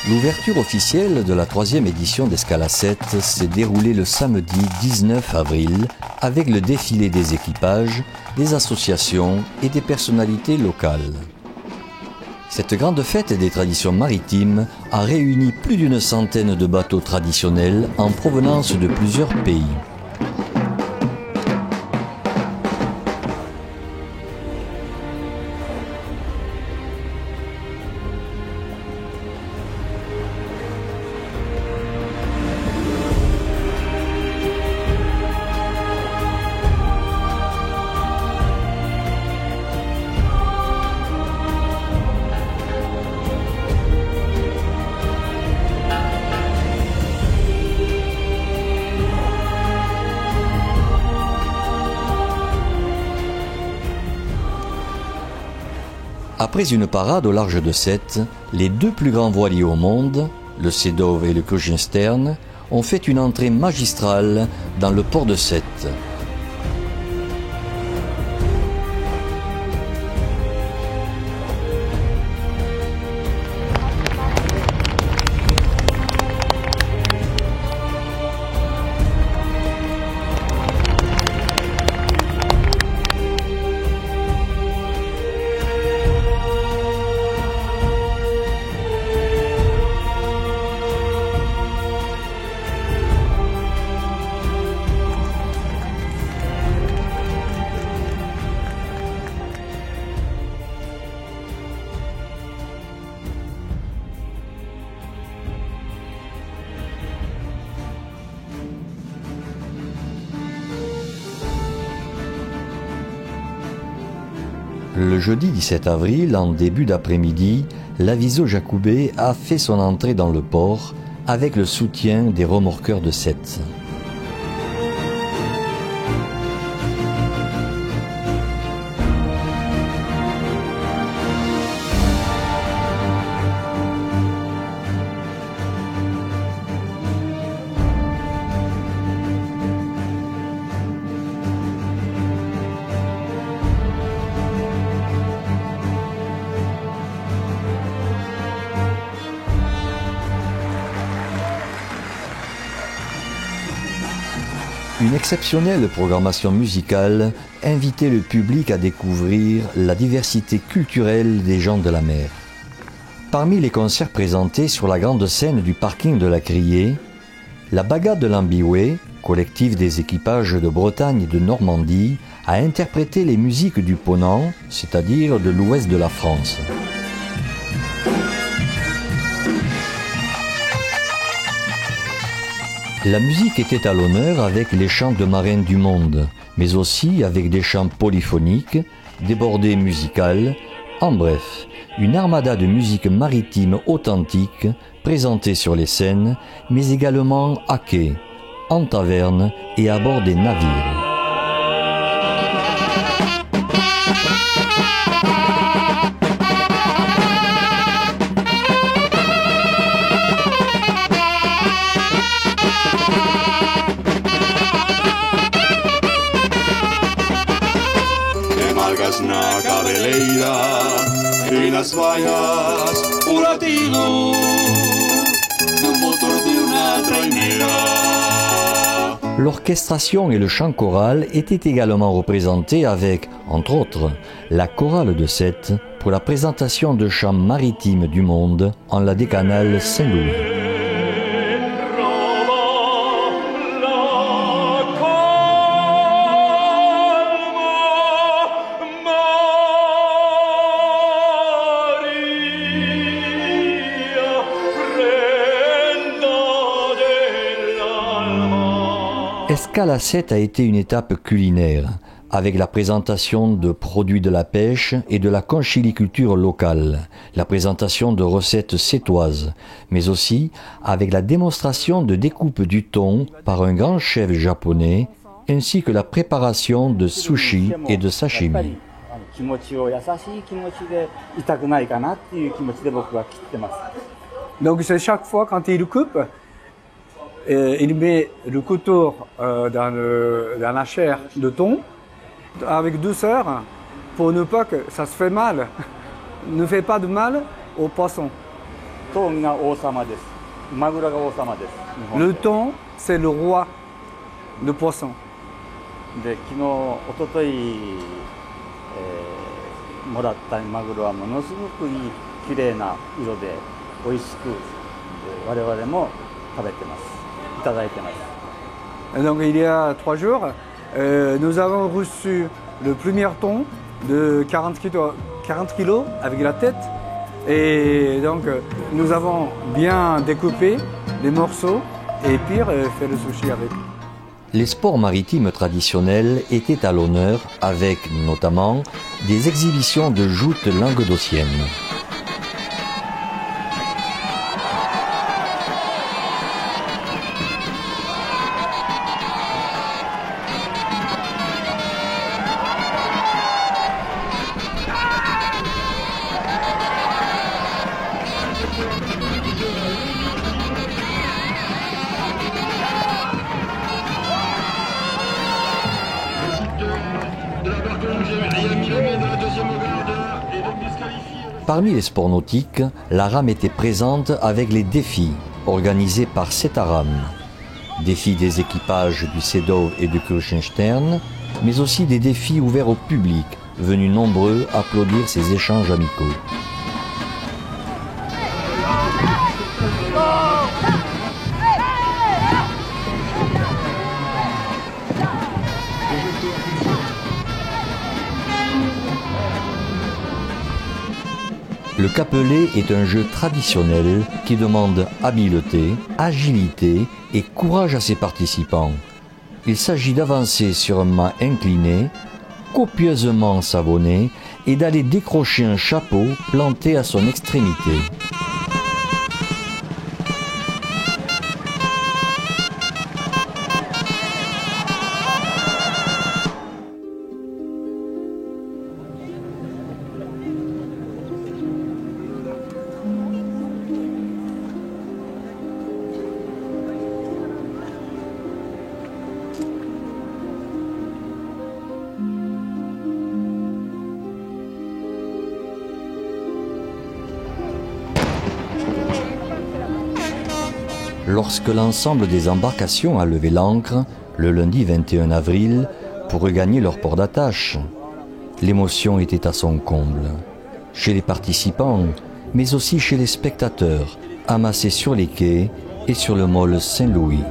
L'ouverture officielle de la 3e édition d'Escala 7 s'est déroulée le samedi 19 avril avec le défilé des équipages, des associations et des personnalités locales. Cette grande fête des traditions maritimes a réuni plus d'une centaine de bateaux traditionnels en provenance de plusieurs pays. Après une parade au large de Sète, les deux plus grands voiliers au monde, le Sedov et le Krusenstern, ont fait une entrée magistrale dans le port de Sète. Le jeudi 17 avril, en début d'après-midi, l'Aviso Jacoubet a fait son entrée dans le port avec le soutien des remorqueurs de Sète. Une exceptionnelle programmation musicale invitait le public à découvrir la diversité culturelle des gens de la mer. Parmi les concerts présentés sur la grande scène du parking de la Criée, la Bagade de l'Ambiway, collectif des équipages de Bretagne et de Normandie, a interprété les musiques du Ponant, c'est-à-dire de l'ouest de la France. La musique était à l'honneur avec les chants de marins du monde, mais aussi avec des chants polyphoniques, des bordées musicales, en bref, une armada de musique maritime authentique présentée sur les scènes, mais également à quai, en taverne et à bord des navires. Na cabeleira e nas baias o latido do motor de una traineira. L'orchestration et le chant choral étaient également représentés avec, entre autres, la chorale de Sète pour la présentation de chants maritimes du monde en la décanale Saint-Louis. Escala 7 a été une étape culinaire, avec la présentation de produits de la pêche et de la conchiliculture locale, la présentation de recettes sétoises, mais aussi avec la démonstration de découpe du thon par un grand chef japonais, ainsi que la préparation de sushi et de sashimi. Donc c'est chaque fois quand il coupe, il met le couteau dans la chair de thon avec douceur pour ne pas que ça se fait mal, ne fait pas de mal au poisson. Le thon, c'est le roi de poisson. で昨日一昨日もらったマグロはものすごくいい綺麗な色で美味しく我々も食べてます。いただいてます。 Donc il y a 3 jours, nous avons reçu le premier thon de 40 kilos avec la tête. Et donc nous avons bien découpé les morceaux et puis fait le sushi avec. Les sports maritimes traditionnels étaient à l'honneur avec notamment des exhibitions de joutes languedociennes. Parmi les sports nautiques, la rame était présente avec les défis organisés par Setaram. Défis des équipages du Sedov et du Krusenstern, mais aussi des défis ouverts au public, venus nombreux applaudir ces échanges amicaux. Le capelet est un jeu traditionnel qui demande habileté, agilité et courage à ses participants. Il s'agit d'avancer sur un mât incliné, copieusement savonné, et d'aller décrocher un chapeau planté à son extrémité. Lorsque l'ensemble des embarcations a levé l'ancre, le lundi 21 avril, pour regagner leur port d'attache, l'émotion était à son comble. Chez les participants, mais aussi chez les spectateurs, amassés sur les quais et sur le môle Saint-Louis.